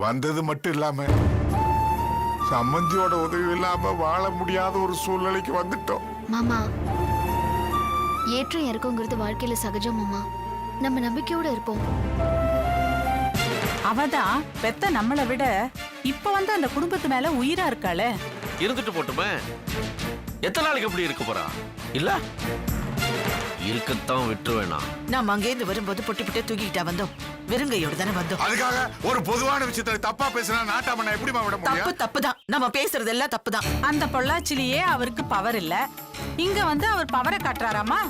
வந்தது மட்டும் இல்லாம சம்மந்தியோட உதவி இல்லாம வாழ முடியாத ஒரு சூழ்நிலைக்கு வந்துட்டோம். மாமா, ஏற்றம் இறக்குங்கிறது வாழ்க்கையில சகஜம் மாமா. நம்ம நம்பிக்கையோட இருப்போம். அவதான் பெத்த நம்மளை விட இப்ப வந்து அந்த குடும்பத்து மேல உயிரா இருக்காளே. இருந்துட்டு போட்டுமே, எத்தனை நாளைக்கு அப்படி இருக்க போறா? இல்ல இருக்கத்தான் விட்டுருவேனா? நாம அங்கேருந்து வரும்போது பொட்டி பொட்டி தூக்கிட்டா வந்தோம். வெறுங்கையோட தானே வந்தோம். அதுக்காக ஒரு பொதுவான விஷயத்துல தப்பா பேசினா நாட்டாம எப்படிமா விட முடியும்? தப்புதான். நம்ம பேசுறது எல்லாம் தப்புதான். அந்த பொள்ளாச்சிலேயே அவருக்கு பவர் இல்ல, இங்க வந்து அவர் பவரை காட்டுறாராமா?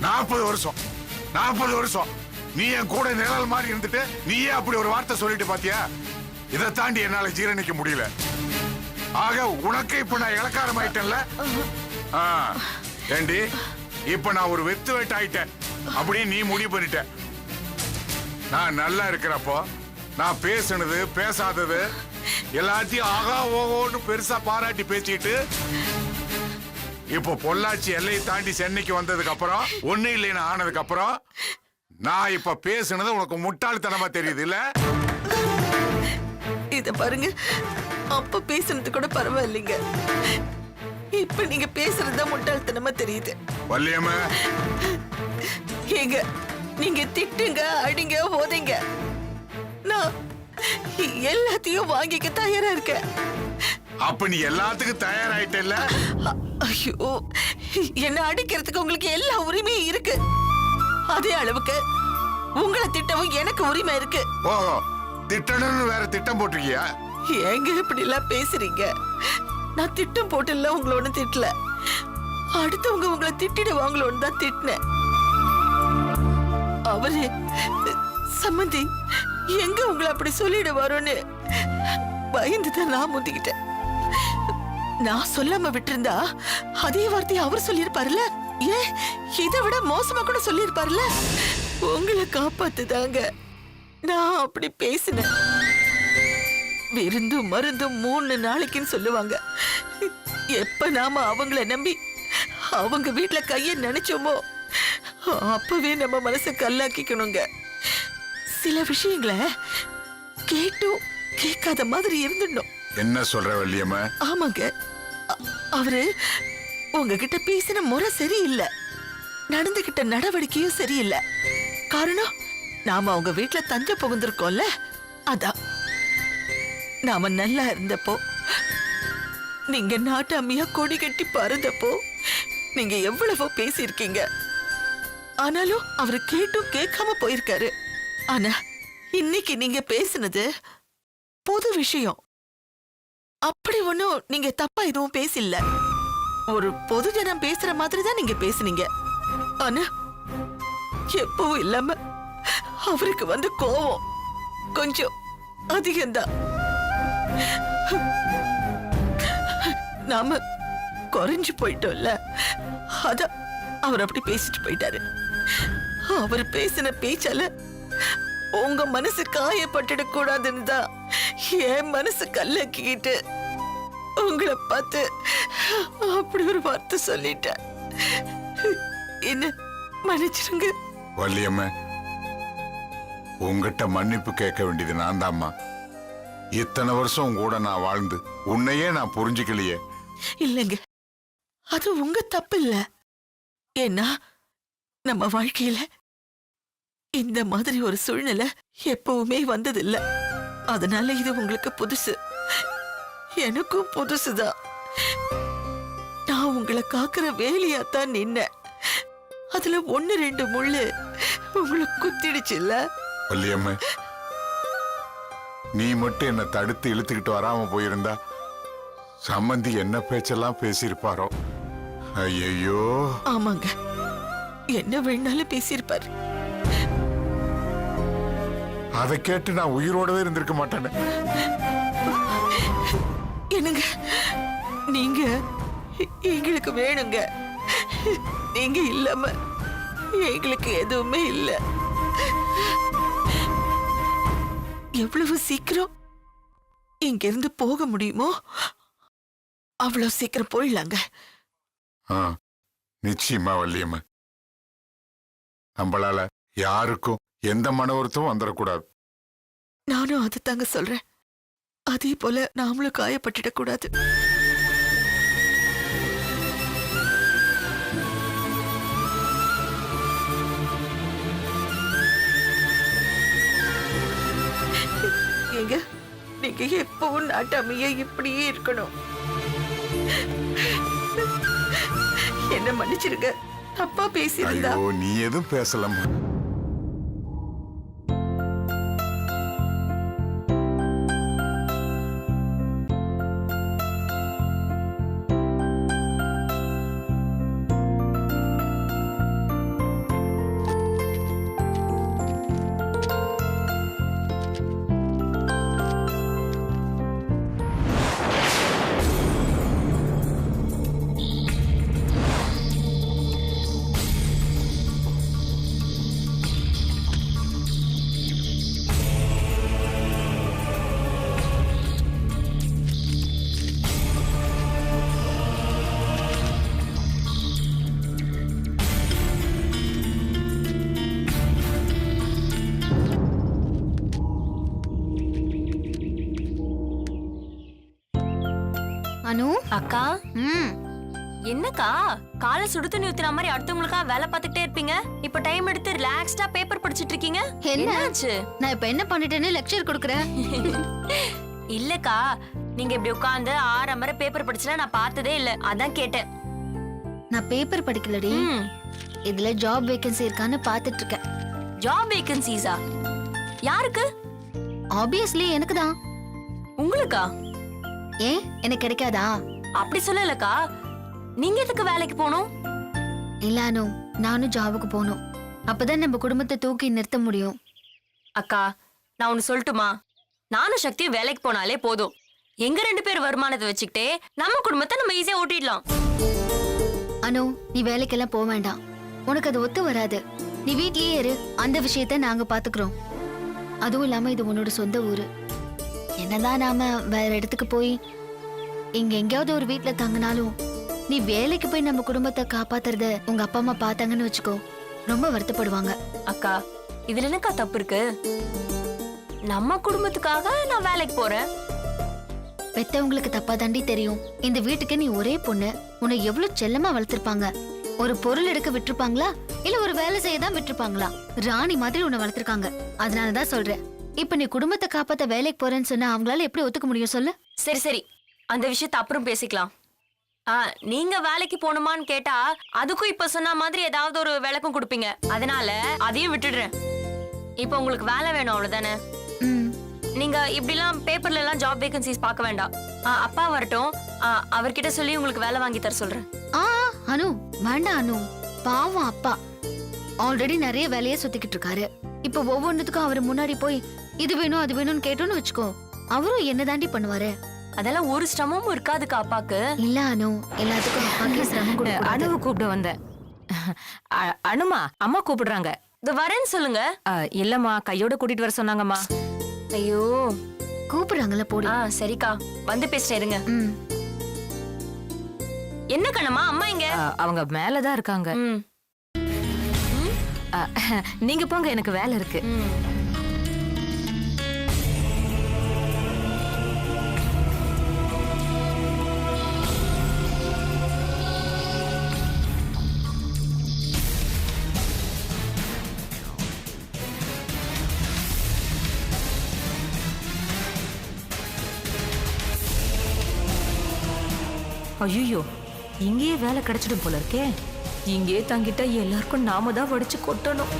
40 வருஷம் நீ என் கூட நிழல் மாதிரி இருந்துட்டு நீயே அப்படி ஒரு வார்த்தை சொல்லிட்டு பாத்தியா? இதை தாண்டி என்னால ஜீரணிக்க முடியல. ஆக உனக்கு இப்ப நான் இலக்காரம் ஆயிட்டேன்ல. ஏண்டி, இப்ப நான் ஒரு வெத்து வெட்டு ஆயிட்டேன் அப்படின்னு நீ முடிவு பண்ணிட்ட. நான் நல்லா இருக்கிறப்போ நான் பேசுனது பேசாதது எல்லாத்தையும் ஆகா ஓகோன்னு பெருசா பாராட்டி பேசிட்டு, இப்போ பொள்ளாச்சி எல்லையை தாண்டி சென்னைக்கு வந்ததுக்கு அப்புறம் ஒண்ணு இல்லைன்னு ஆனதுக்கு அப்புறம் நான் இப்ப பேசுனது உனக்கு முட்டாள்தனமா தெரியுது இல்ல? இத பாருங்க, அப்ப பேசுனது கூட பரவாயில்லைங்க. இப்ப நீங்க பேசுறதா முட்டாள்தனமா தெரியுது. வள்ளியம்மா, ஏங்க நீங்க திட்டுங்க, அடிங்க, ஓதைங்க, நான் எல்லாத்தையும் வாங்கிக்க தயாரா இருக்கேன். அப்ப நீ எல்லாத்துக்கும் தயாராயிட்டல்ல? ஐயோ, என்ன அடிக்கிறதுக்கு உங்களுக்கு எல்லா உரிமையும் இருக்கு. அதே அளவுக்கு உங்களை திட்டவும் எனக்கு உரிமை இருக்கு. ஓஹோ, திட்டணும்னு வேற திட்டம் போட்டிருக்கியா? ஏங்க இப்படி எல்லாம் பேசுறீங்க? நான் திட்டம் போட்டுல உங்களை ஒண்ணு திட்டல. அடுத்தவங்க உங்களை திட்டிடுவாங்களோன்னு தான் திட்டினேன். அவரு சம்மந்தி எங்க உங்களை அப்படி சொல்லிடுவாரோன்னு பயந்துதான் நான் முந்திக்கிட்டேன். நான் சொல்லாம விட்டிருந்தா அதே வார்த்தையை அவர் சொல்லியிருப்பாருல்ல. ஏன் இதை விட மோசமா கூட சொல்லியிருப்பாருல்ல. உங்களை காப்பாத்துதாங்க நான் அப்படி பேசினேன். விருந்தும் மருந்தும் 3 நாளைக்குன்னு சொல்லுவாங்க. எப்ப நாம அவங்கள நம்பி அவங்க வீட்டுல கைய நினைச்சோமோ அப்பவே நம்ம மனசை கல்லாக்கிக்கணுங்க. சில விஷயங்களை கேட்டும் கேட்காத மாதிரி இருந்துடணும். என்ன சொல்ற வள்ளியம்மா? ஆமாங்க, அவரு உங்ககிட்ட பேசின முறை சரியில்லை, நடந்துகிட்ட நடவடிக்கையும் சரியில்லை. காரணம், நாம அவங்க வீட்டுல தஞ்ச புகுந்திருக்கோம்ல. அதான் நாம நல்லா இருந்தப்போ, நீங்க நாட்டாமியா கொடி கட்டி பறந்தப்போ நீங்க எவ்வளவோ பேசியிருக்கீங்க. ஆனாலும் அவரு கேட்டும் கேட்காம போயிருக்காரு. ஆனா இன்னைக்கு நீங்க பேசினது பொது விஷயம். அப்படி ஒண்ணும் நீங்க தப்பா எதுவும் பேசல. ஒரு பொது ஜனம் பேசுற மாதிரி தான் நீங்க பேசுனீங்க. ஆனா எப்பவும் இல்லாம அவருக்கு வந்து கோவம் கொஞ்சம் அதிகம்தான். நாம குறைஞ்சு போயிட்டோம்ல, அதான் அவர் அப்படி பேசிட்டு போயிட்டாரு. அவர் பேசின பேச்சால உங்க மனசு காயப்பட்டுட கூடாதுன்னு தான் என் மனசு கல்லாக்கிக்கிட்டு உங்களை பார்த்து அப்படி ஒரு வார்த்தை சொல்லிட்டேன். என்ன மன்னிச்சிருங்க. வள்ளியம்மா, உங்ககிட்ட மன்னிப்பு கேட்க வேண்டியது நான் தான்மா. இத்தனை வருஷம் உங்க கூட நான் வாழ்ந்து உன்னையே நான் புரிஞ்சுக்கலையே. இல்லைங்க, அது உங்க தப்பு இல்ல. ஏன்னா நம்ம வாழ்க்கையில இந்த மாதிரி ஒரு சூழ்நிலை எப்பவுமே வந்ததில்ல. அதனால இது உங்களுக்கு புதுசு, எனக்கும் புதுசுதான். நான் உங்களை காக்குற வேலையாத்தான் நின்ன. அதுல 1-2 முள்ளு உங்களை குத்திடுச்சு இல்ல? வள்ளியம்மா, நீ மட்டும் என்ன தடுத்து இழுத்துக்கிட்டு வராம போயிருந்தா சம்மந்தி என்ன பேச்செல்லாம் பேசியிருப்பாரோ. ஐயோ. ஆமாங்க, என்ன வேணாலும் பேசியிருப்பாரு. அதை கேட்டு நான் உயிரோடவே இருந்திருக்க மாட்டேன். என்னங்க, நீங்க எங்களுக்கு வேணுங்க. நீங்க இல்லாம எங்களுக்கு எதுவுமே இல்ல. எவ்வளவு சீக்கிரம் இங்க இருந்து போக முடியுமோ அவ்வளவு சீக்கிரம் போயிடலாங்க. நிச்சயமா வள்ளியம்மா, நம்மளால யாருக்கும் எந்த மன வருத்தமும் வந்துடக்கூடாது. நானும் அது தாங்க சொல்றேன். அதே போல நாமளும் காயப்பட்டுடக் கூடாது. ஏங்க, நீங்க எப்பவும் நாட்டாமையா இப்படியே இருக்கணும். என்ன மன்னிச்சிருங்க, தப்பா பேசியிருந்தா. ஐயோ, நீ எதுவும் பேசலாமா? அனு, அக்கா ம் என்னக்கா காலை சுடு தண்ணி ஊத்துற மாதிரி அடுத்தவங்களுக்கா வேலை பார்த்துட்டே இருப்பீங்க. இப்ப டைம் எடுத்து ரிலாக்ஸ்டா பேப்பர் படிச்சிட்டு இருக்கீங்க. என்னாச்சு? நான் இப்ப என்ன பண்ணிட்டேன்னு லெக்சர் கொடுக்குறேன். இல்லக்கா, நீங்க இப்படி உட்கார்ந்து 6 மணி பேப்பர் படிச்சா நான் பார்த்ததே இல்ல, அதான் கேட்டேன். நான் பேப்பர் படிக்கலடி, ம், இதுல ஜாப் வேகன்சி இருக்கான்னு பாத்துட்டு இருக்கேன். ஜாப் வேகன்சிஸா? யாருக்கு? ஆப்வியஸ்லி எனக்கு தான். உங்களுக்கா? ஏன் எனக்கு கிடைக்காதா? அப்படி சொல்லலக்கா, நீங்க எதுக்கு வேலைக்கு போகணும்? இல்ல அனு, நானும் ஜாபுக்கு போகணும். அப்பதான் நம்ம குடும்பத்தை தூக்கி நிறுத்த முடியும். அக்கா, நான் ஒன்னு சொல்லட்டுமா? நானும் சக்தியும் வேலைக்கு போனாலே போதும். எங்க 2 பேர் வருமானத்தை வச்சுக்கிட்டே நம்ம குடும்பத்தை நம்ம ஈஸியா ஓட்டிடலாம். அனு, நீ வேலைக்கெல்லாம் போக வேண்டாம். உனக்கு அது ஒத்து வராது. நீ வீட்லயே இரு, அந்த விஷயத்த நாங்க பாத்துக்கிறோம். அதுவும் இல்லாம இது உன்னோட சொந்த ஊரு. என்னதான் நாம வேற இடத்துக்கு போய் இங்க எங்கேயாவது ஒரு வீட்டுல தங்கினாலும் நீ வேலைக்கு போய் நம்ம குடும்பத்தை காப்பாத்துறத உங்க அப்பா அம்மா பார்த்தாங்கன்னு வச்சுக்கோ, ரொம்ப வருத்தப்படுவாங்க. அக்கா, இதுல என்னக்கா தப்பு இருக்கு? நம்ம குடும்பத்துக்காக நான் வேலைக்கு போறேன். பெத்தவங்களுக்கு தப்பா தாண்டி தெரியும். இந்த வீட்டுக்கு நீ ஒரே பொண்ணு, உன்னை எவ்வளவு செல்லமா வளர்த்திருப்பாங்க. ஒரு பொருள் எடுக்க விட்டுருப்பாங்களா, இல்ல ஒரு வேலை செய்ய தான் விட்டுருப்பாங்களா? ராணி மாதிரி உன்னை வளர்த்திருக்காங்க. அதனாலதான் சொல்றேன், இப்ப நீ குடும்பத்தை காப்பாத்த வேலைக்கு போறேன்னு சொன்னா அவங்களால எப்படி ஒத்துக்க முடியும் சொல்லு? சரி சரி, அந்த விஷயத்தை அப்புறம் பேசிக்கலாம். நீங்க வேலைக்கு போகணுமான்னு கேட்டா அதுக்கும் இப்ப சொன்ன மாதிரி ஏதாவது ஒரு விளக்கம் கொடுப்பீங்க. அதனால அதையும் விட்டுடுறேன். இப்ப உங்களுக்கு வேலை வேணும், அவ்வளவுதானே? நீங்க இப்படிலாம் பேப்பர்ல எல்லாம் ஜாப் வேகன்சிஸ் பார்க்க வேண்டாம். அப்பா வரட்டும், அவர்கிட்ட சொல்லி உங்களுக்கு வேலை வாங்கி தர சொல்றேன். அனு, வேண்டாம் அனு, பாவம் அப்பா ஆல்ரெடி நிறைய வேலையை சுத்திக்கிட்டு இருக்காரு. இப்ப ஒவ்வொன்றுத்துக்கும் அவர் முன்னாடி போய் இது வேணும் அது வேணும்னு கேட்டோன்னு வச்சுக்கோ, அவரும் என்ன தாண்டி பண்ணுவாரு? அதெல்லாம் ஒரு சிரமமும் இருக்காதுக்கா அப்பாக்கு. இல்ல அனு, எல்லாத்துக்கும் அப்பாக்கே சிரமம் கொடுக்க. அணுவை கூப்பிட வந்தேன். அனுமா, அம்மா கூப்பிடுறாங்க. இது வரேன்னு சொல்லுங்க. இல்லம்மா, கையோட கூட்டிட்டு வர சொன்னாங்கம்மா. ஐயோ, கூப்பிடுறாங்கல்ல, போடி. சரிக்கா, வந்து பேசிட்டே இருங்க. ம். என்ன கண்ணம்மா, அம்மா இங்க? அவங்க மேலதான் இருக்காங்க. ம், நீங்க போங்க, எனக்கு வேலை இருக்கு. ம். ஐயோ, இங்கேயே வேலை கிடைச்சிடும் போல இருக்கே. இங்கேயே தங்கிட்டா எல்லாருக்கும் நாம தான் வடிச்சு கொட்டணும்.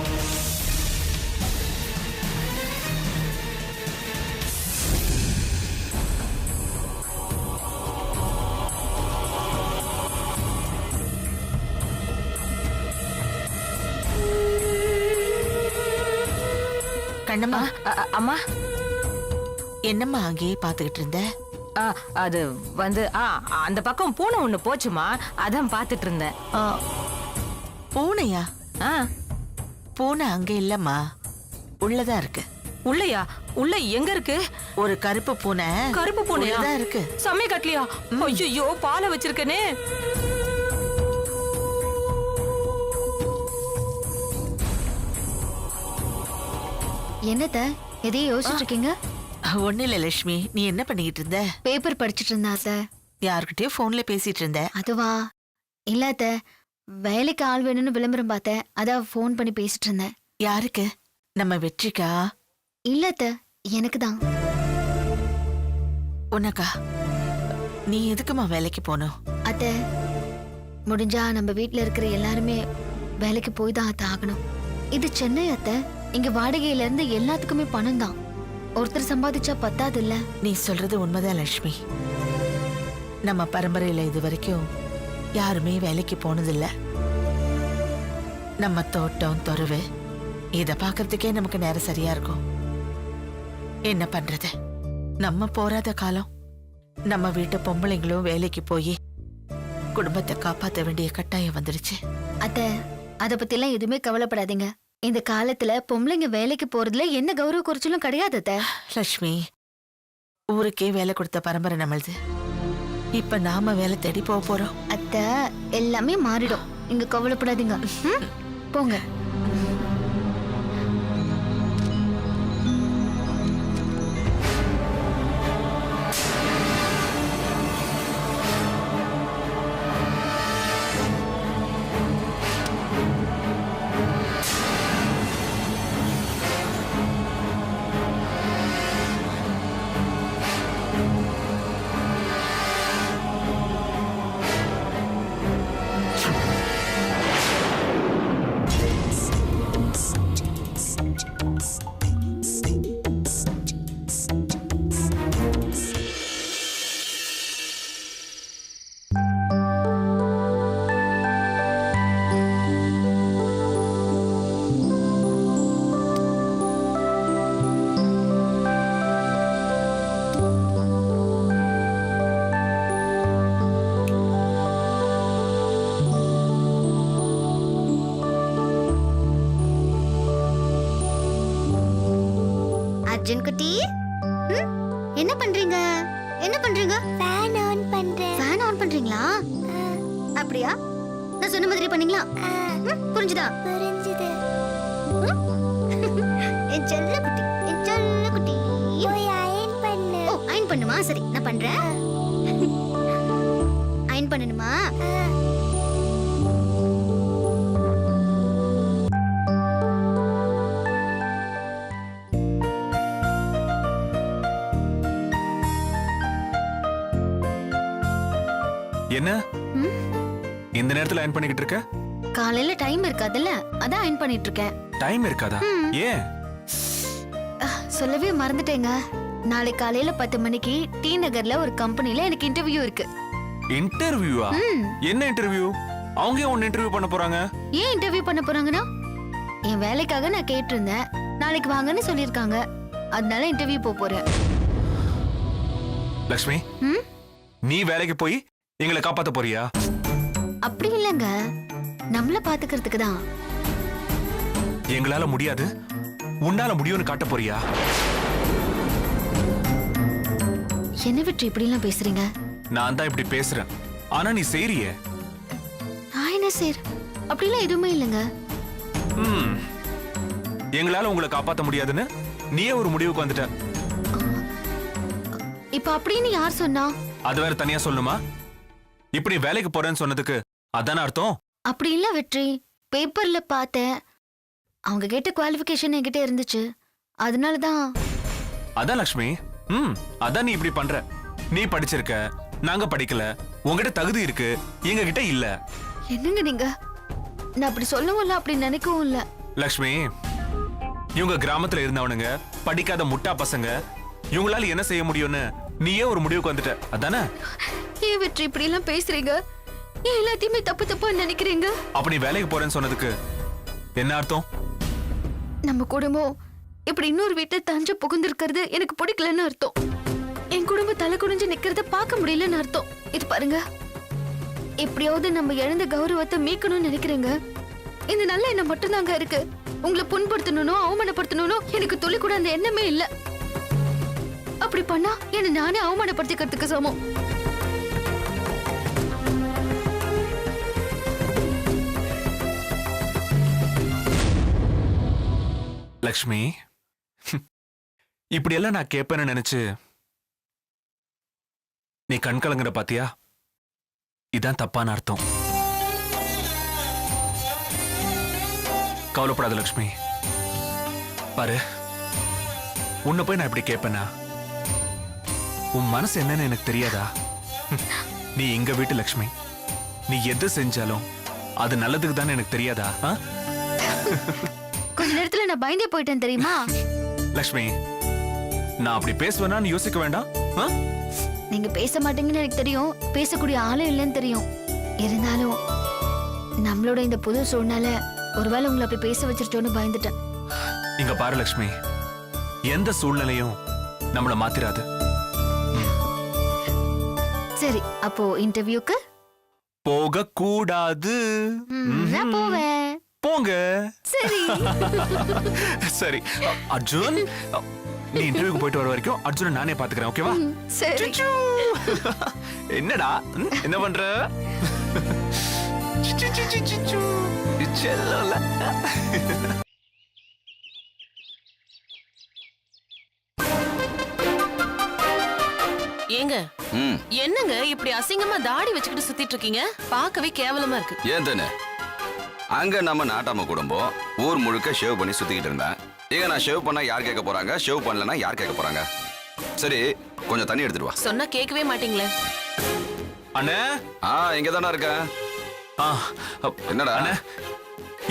கண்ணம்மா, அம்மா, என்னம்மா அங்கேயே பாத்துக்கிட்டு இருந்த? அது வந்து அந்த பக்கம் பூனை ஒண்ணு போச்சுமா, அதான் பாத்துட்டு இருந்தேன். பூனையா? ஆ, பூனை அங்க இல்லம்மா, உள்ளதா இருக்கு. உள்ளயா? உள்ள எங்க இருக்கு? ஒரு கருப்பு பூனை. கருப்பு பூனையா? தான் இருக்கு. சமய கட்டலையா? ஐயோ, பாலை வச்சிருக்கனே. என்னத்த எதையும் யோசிச்சுட்டு இருக்கீங்க? ஒண்ணு இல்ல லட்சுமி, நீ என்ன பண்ணிக்கிட்டு இருந்த? பேப்பர் படிச்சிட்டு இருந்தா அத்த. யார்கிட்டயும் போன்ல பேசிட்டு இருந்த? அதுவா? இல்ல அத்த, வேலைக்கு ஆள் வேணும்னு விளம்பரம் பார்த்தேன், அதான் ஃபோன் பண்ணி பேசிட்டு இருந்தேன். யாருக்கு? நம்ம வெற்றிக்கா? இல்ல அத்த, எனக்கு தான். உனக்கா? நீ எதுக்குமா வேலைக்கு போகணும்? அத்த, முடிஞ்சா நம்ம வீட்ல இருக்கிற எல்லாருமே வேலைக்கு போய் தான் அத்த ஆகணும். இது சென்னை அத்த, இங்க வாடகையில இருந்து எல்லாத்துக்குமே பணம் தான். ஒருத்தர் சம்பாதிச்சா பத்தாது இல்ல? நீ சொல்றது உண்மைதான் லட்சுமி. நம்ம பரம்பரையில இது வரைக்கும் யாருமே வேலைக்கு போனதில்ல. நம்ம தோட்டம் தொரவு இத பாக்குறதுக்கே நமக்கு நேரம் சரியா இருக்கும். என்ன பண்றது? நம்ம போராத காலம். நம்ம வீட்டு பொம்பளைங்களும் வேலைக்கு போய் குடும்பத்தை காப்பாத்த வேண்டிய கட்டாயம் வந்துடுச்சு. அத்த, அத பத்தி எல்லாம் எதுவுமே கவலைப்படாதீங்க. இந்த காலத்துல பொம்பளைங்க வேலைக்கு போறதுல என்ன கௌரவ குறைச்சலும் கிடையாது அத்த. லட்சுமி, ஊருக்கே வேலை கொடுத்த பரம்பரை நம்மளுது. இப்ப நாம வேலை தேடி போக போறோம். அத்த, எல்லாமே மாறிடும், நீங்க கவலைப்படாதீங்க. ம்? போங்க. அர்ஜுன் குட்டி, என்ன பண்றீங்க? என்ன பண்றீங்க? ஃபேன் ஆன் பண்றேன். ஃபேன் ஆன் பண்றீங்களா? அப்படியா? நான் சொன்ன மாதிரி பண்ணீங்களா? புரிஞ்சுதா? புரிஞ்சுது. என் செல்ல குட்டி, என் செல்ல குட்டி. போய் அயன் பண்ணு. ஓ, அயன் பண்ணுமா? சரி, நான் பண்றேன். அயன் பண்ணணுமா? என்ன இந்த நேரத்துல அயன் பண்ணிக்கிட்டு இருக்க? காலையில டைம் இருக்காதுல்ல, அதான் அயன் பண்ணிட்டு இருக்கேன். டைம் இருக்காதா? ஏன்? சொல்லவே மறந்துட்டேங்க. நாளை காலையில 10 மணிக்கு டி நகர்ல ஒரு கம்பெனில எனக்கு இன்டர்வியூ இருக்கு. இன்டர்வியூவா? என்ன இன்டர்வியூ? அவங்க ஏன் உன்னை இன்டர்வியூ பண்ண போறாங்க? ஏன் இன்டர்வியூ பண்ண போறாங்கன்னா, என் வேலைக்காக நான் கேட்டிருந்தேன், நாளைக்கு வாங்கன்னு சொல்லிருக்காங்க, அதனால இன்டர்வியூ போறேன். லக்ஷ்மி, நீ வேலைக்கு போய் எங்களை காப்பாத்த போறியா? அப்படி இல்லங்க, நம்மள பாத்துக்கிறதுக்கு தான். எங்களால முடியாது, உன்னால முடியும்னு காட்ட போறியா? என்ன விட்டு இப்படி எல்லாம் பேசுறீங்க? நான் தான் இப்படி பேசுறேன், ஆனா நீ செய்றியே. நான் என்ன செய்ற? அப்படிலாம் எதுவுமே இல்லைங்க. எங்களால உங்களை காப்பாத்த முடியாதுன்னு நீயே ஒரு முடிவுக்கு வந்துட்ட. இப்ப அப்படின்னு யார் சொன்னா? அது வேற தனியா சொல்லணுமா? இப்படி வேலைக்கு போறேன்னு சொன்னதுக்கு அதான அர்த்தம்? அப்படி இல்ல வெற்றி, பேப்பர்ல பார்த்தேன், அவங்க கேட்ட குவாலிஃபிகேஷன் என்கிட்ட இருந்துச்சு, அதனாலதான். அதான் லக்ஷ்மி, அதான் நீ இப்படி பண்ற. நீ படிச்சிருக்க, நாங்க படிக்கல, உங்ககிட்ட தகுதி இருக்கு, எங்க கிட்ட இல்ல. என்னங்க நீங்க? நான் அப்படி சொல்லவும் இல்ல, அப்படி நினைக்கவும் இல்ல. லக்ஷ்மி, இவங்க கிராமத்துல இருந்தவனுங்க, படிக்காத முட்டா பசங்க, இவங்களால என்ன செய்ய முடியும்னு நீயே ஒரு முடிவுக்கு வந்துட்ட, அதானே? ஏன் வெற்றி இப்படி எல்லாம் பேசுறீங்க? ஏன் எல்லாத்தையுமே தப்பு தப்பா நினைக்கிறீங்க? அப்படி வேலைக்கு போறேன்னு சொன்னதுக்கு என்ன அர்த்தம்? நம்ம குடும்பம் இப்படி இன்னொரு வீட்டை தஞ்ச புகுந்திருக்கிறது எனக்கு பிடிக்கலன்னு அர்த்தம். என் குடும்பம் தலை குடிஞ்சு நிக்கிறத பார்க்க முடியலன்னு அர்த்தம். இது பாருங்க, எப்படியாவது நம்ம இழந்த கௌரவத்தை மீட்கணும்னு நினைக்கிறேங்க. இந்த நல்ல எண்ணம் மட்டும்தாங்க இருக்கு. உங்களை புண்படுத்தணும்னோ அவமானப்படுத்தணும்னோ எனக்கு துளி கூட அந்த எண்ணமே இல்ல. அப்படி பண்ணா என்ன நானே அவமானப்படுத்திக்கிறதுக்கு சமம். லக்ஷ்மி, இப்படியெல்லாம் நான் கேட்பேன்னு நினைச்சு நீ கண் கலங்குற பாத்தியா? இதான் தப்பான அர்த்தம். கவலைப்படாத லக்ஷ்மி. பாரு, உன்னை போய் நான் இப்படி கேட்பேனா? உன் மனசு என்னன்னு எனக்கு தெரியாதா? நீ எங்க வீட்டு லக்ஷ்மி. நீ எது செஞ்சாலும் அது நல்லதுக்கு தானே எனக்கு தெரியாதா? கொஞ்ச நேரத்துல நான் பயந்தே போயிட்டேன் தெரியுமா? லக்ஷ்மி, நான் அப்படி பேசுவேனான்னு யோசிக்க வேண்டாம். நீங்க பேச மாட்டீங்கன்னு எனக்கு தெரியும், பேசக்கூடிய ஆளும் இல்லைன்னு தெரியும். இருந்தாலும் நம்மளோட இந்த புது சூழ்நிலை ஒருவேளை உங்களை அப்படி பேச வச்சிருச்சோன்னு பயந்துட்டேன். இங்க பாரு லக்ஷ்மி, எந்த சூழ்நிலையும் நம்மள மாத்திராது. சரி, அப்போ இன்டர்வியூக்கு போக கூடாது. நான் போவேன். போங்க. சரி. சரி அர்ஜுன், நீ இன்டர்வியூக்கு போயிட்டு வர வரைக்கும் அர்ஜுனை நானே பாத்துக்கிறேன், ஓகேவா? சரி. என்னடா என்ன பண்ற? செல்லல. ஏங்க என்னங்க இப்படி அசிங்கமா தாடி வச்சுக்கிட்டு சுத்திட்டு இருக்கீங்க? பார்க்கவே கேவலமா இருக்கு. ஏன் தானே அங்க நம்ம நாட்டாம குடும்பம் ஊர் முழுக்க ஷேவ் பண்ணி சுத்திக்கிட்டு இருந்தேன். இங்க நான் ஷேவ் பண்ணா யார் கேட்க போறாங்க, ஷேவ் பண்ணலன்னா யார் கேட்க போறாங்க? சரி, கொஞ்சம் தண்ணி எடுத்துட்டு வா. சொன்னா கேட்கவே மாட்டீங்களே. அண்ணே. இங்க தானே இருக்கேன். என்னடா அண்ணே,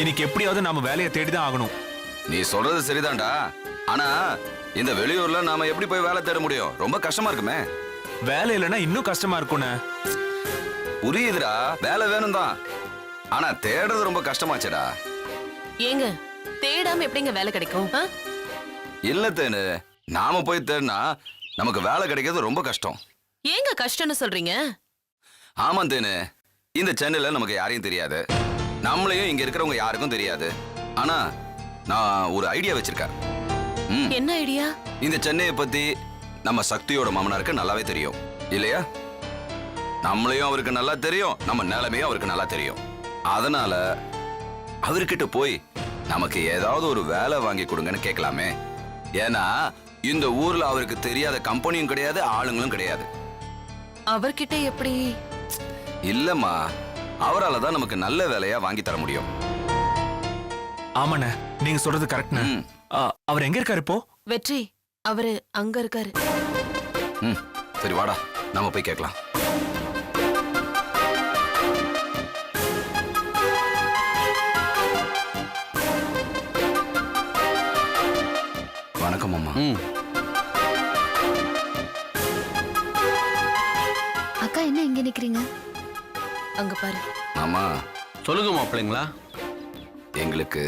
இன்னைக்கு எப்படியாவது நாம வேலையை தேடிதான் ஆகணும். நீ சொல்றது சரிதான்டா. ஆனா இந்த வெளியூர்ல நாம எப்படி போய் வேலை தேட முடியும்? ரொம்ப கஷ்டமா இருக்குமே. வேலை இல்லைன்னா இன்னும் கஷ்டமா இருக்கும்ண்ணே. புரியுதுடா, வேலை வேணும் தான். ஆனா தேடுறது ரொம்ப கஷ்டமாச்சேடா. ஏங்க தேடாம எப்படிங்க வேலை கிடைக்கும்? இல்ல தேனு, நாம போய் தேடினா நமக்கு வேலை கிடைக்கிறது ரொம்ப கஷ்டம். ஏங்க கஷ்டம்னு சொல்றீங்க? ஆமா தேனு, இந்த சென்னையில நமக்கு யாரையும் தெரியாது, நம்மளையும் இங்க இருக்கிறவங்க யாருக்கும் தெரியாது. ஆனா நான் ஒரு ஐடியா வச்சிருக்கேன். என்ன ஐடியா? இந்த சென்னையை பத்தி நம்ம சக்தியோட மாமனாருக்கு நல்லாவே தெரியும் இல்லையா? நம்மளையும் அவருக்கு நல்லா தெரியும், நம்ம நிலைமையும் அவருக்கு நல்லா தெரியும். அதனால அவர்கிட்ட போய் நமக்கு ஏதாவது ஒரு வேலை வாங்கி கொடுங்கன்னு கேட்கலாமே. ஏன்னா இந்த ஊர்ல அவருக்கு தெரியாத கம்பெனியும் கிடையாது, ஆளுங்களும் கிடையாது. அவர்கிட்ட எப்படி? இல்லம்மா, அவரால் தான் நமக்கு நல்ல வேலையா வாங்கி தர முடியும். ஆமாண்ணே, நீங்க சொல்றது கரெக்ட்ண்ணே. அவர் எங்க இருக்காரு இப்போ? வெற்றி அவரு அங்க இருக்காரு. சரி வாடா, நாம போய் கேட்கலாம். வணக்கம் அம்மா. அக்கா என்ன இங்க நிக்கிறீங்க? அங்க பாரு. ஆமா சொல்லுங்க மாப்பிள்ளைங்களா. எங்களுக்கு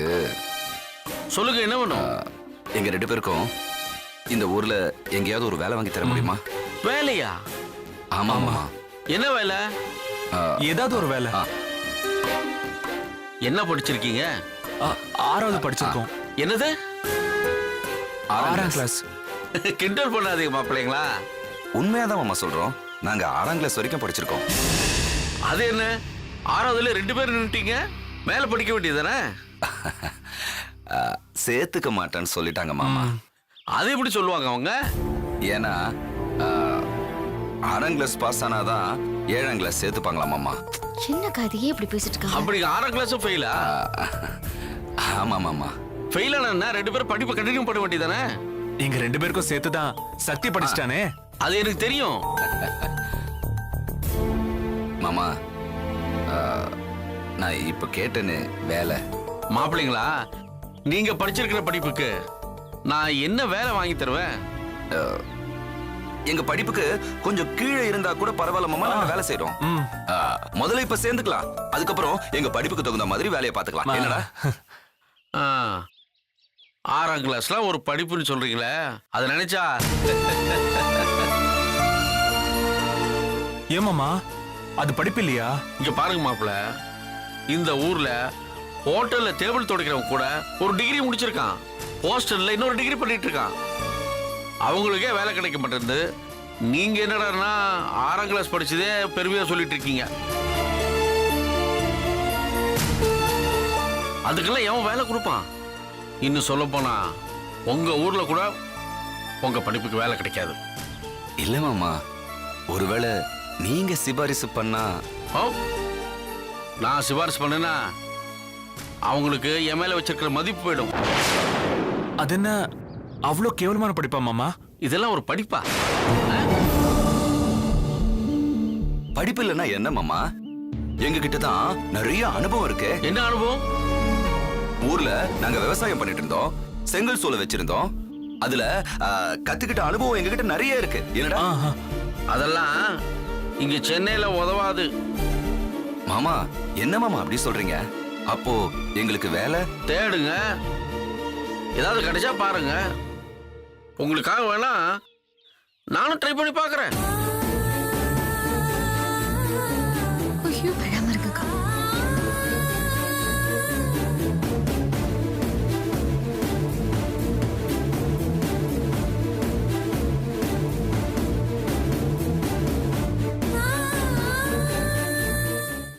சொல்லுங்க, என்ன வேணும்? எங்க 2 பேருக்கும் இந்த ஊர்ல எங்கேயாவது ஒரு வேலை வாங்கி தர முடியுமா? வேலையா? ஆமா ஆமா. என்ன வேலை? ஏதாவது ஒரு வேலை. என்ன படிச்சிருக்கீங்க? 6வது படிச்சிருக்கோம். என்னது? 6ஆம் கிளாஸ். கிண்டல் பண்ணாதீங்க மாப்பிள்ளைங்களா. உண்மையாதான் மாமா சொல்றோம், நாங்க 6ஆம் கிளாஸ் வரைக்கும் படிச்சிருக்கோம். அது என்ன 6வதுல 2 பேர் நின்னுட்டீங்க? மேல படிக்க வேண்டியதானே? சேர்த்துக்க மாட்டேன்னு சொல்லிட்டாங்க மாமா. அது எப்படி சொல்லுவாங்க அவங்க? ஏன்னா 6ஆம் கிளாஸ் பாஸ் ஆனாதான் 7ஆம் கிளாஸ் சேர்த்துப்பாங்களா மாமா. என்ன கதையே இப்படி பேசிட்டு இருக்காங்க? அப்படி 6ஆம் கிளாஸும் ஃபெயிலா? ஆமா மாமா. ஃபெயில் ஆனா 2 பேரும் படிப்பு கண்டினியூ பண்ண வேண்டியதானே? எங்க 2 பேருக்கும் சேர்த்துதான் சக்தி படிச்சிட்டானே. அது எனக்கு தெரியும் மாமா. நான் இப்ப கேட்டேன்னு வேலை. மாப்பிள்ளைங்களா, நீங்க படிச்சிருக்கிற படிப்புக்கு நான் என்ன வேலை வாங்கி தருவேன்? எங்க படிப்புக்கு கொஞ்சம் கீழே இருந்தா கூட பரவாயில்ல மாமா, நாங்க வேலை செய்றோம். முதல்ல இப்ப சேர்ந்துக்கலாம், அதுக்கப்புறம் எங்க படிப்புக்கு தகுந்த மாதிரி வேலையை பாத்துக்கலாம். என்னடா 6ஆம் கிளாஸ்லாம் ஒரு படிப்புன்னு சொல்றீங்களே, அதை நினைச்சா ஏமாமா அது படிப்பு இல்லையா? இங்க பாருங்க மாப்பிள்ள, இந்த ஊர்ல ஹோட்டல்ல டேபிள் துடைக்கிறவங்க கூட ஒரு டிகிரி முடிச்சிருக்கான், ஹோஸ்டல்ல இன்னொரு டிகிரி பண்ணிட்டு இருக்கான். அவங்களுக்கே வேலை கிடைக்க மாட்டேங்குது. நீங்க என்னடான்னா 6ஆம் கிளாஸ் படிச்சதே பெருமையா சொல்லிட்டு இருக்கீங்க. அதுக்கெல்லாம் எவன் வேலை கொடுப்பான்? இன்னும் சொல்ல போனா உங்க ஊர்ல கூட உங்க படிப்புக்கு வேலை கிடைக்காது. இல்ல மாமா, ஒருவேளை நீங்க சிபாரிசு பண்ணா. ஓ, நான் சிபாரிசு பண்ணேன்னா அவங்களுக்கு என் மேல வச்சிருக்கிற மதிப்பு போயிடும். அது என்ன அவ்வளோ கேவலமான படிப்பா மாமா? இதெல்லாம் ஒரு படிப்பா? படிப்பு இல்லைன்னா என்ன மாமா? எங்க கிட்ட தான் நிறைய அனுபவம் இருக்கு. என்ன அனுபவம்? ஊர்ல நாங்க விவசாயம் பண்ணிட்டு இருந்தோம், செங்கல் சூளை வச்சிருந்தோம். அதுல கத்துக்கிட்ட அனுபவம் எங்க கிட்ட நிறைய இருக்கு. என்னடா அதெல்லாம் இங்க சென்னையில உதவாது. மாமா, என்ன மாமா அப்படி சொல்றீங்க? அப்போ எங்களுக்கு வேலை தேடுங்க, ஏதாவது கிடைச்சா பாருங்க. உங்களுக்காக வேணா நானும் ட்ரை பண்ணி பார்க்கறேன்.